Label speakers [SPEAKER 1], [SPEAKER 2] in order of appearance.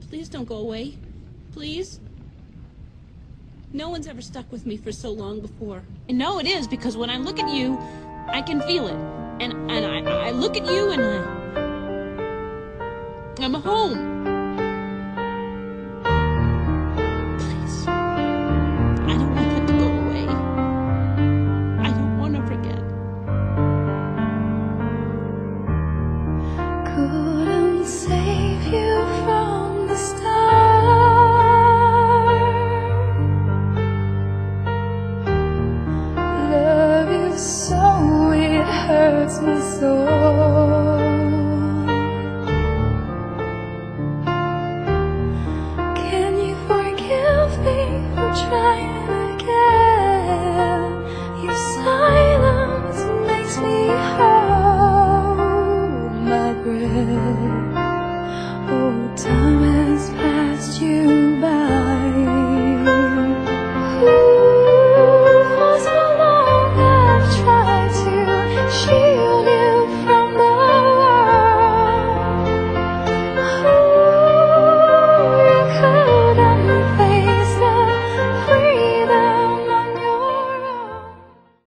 [SPEAKER 1] Please don't go away. Please? No one's ever stuck with me for so long before. And no, it is, because when I look at you, I can feel it. And I look at you and I'm home. Please. I don't want that to go away. I don't want to forget.
[SPEAKER 2] Couldn't save you from the start. Love you so it hurts my soul. Can you forgive me for trying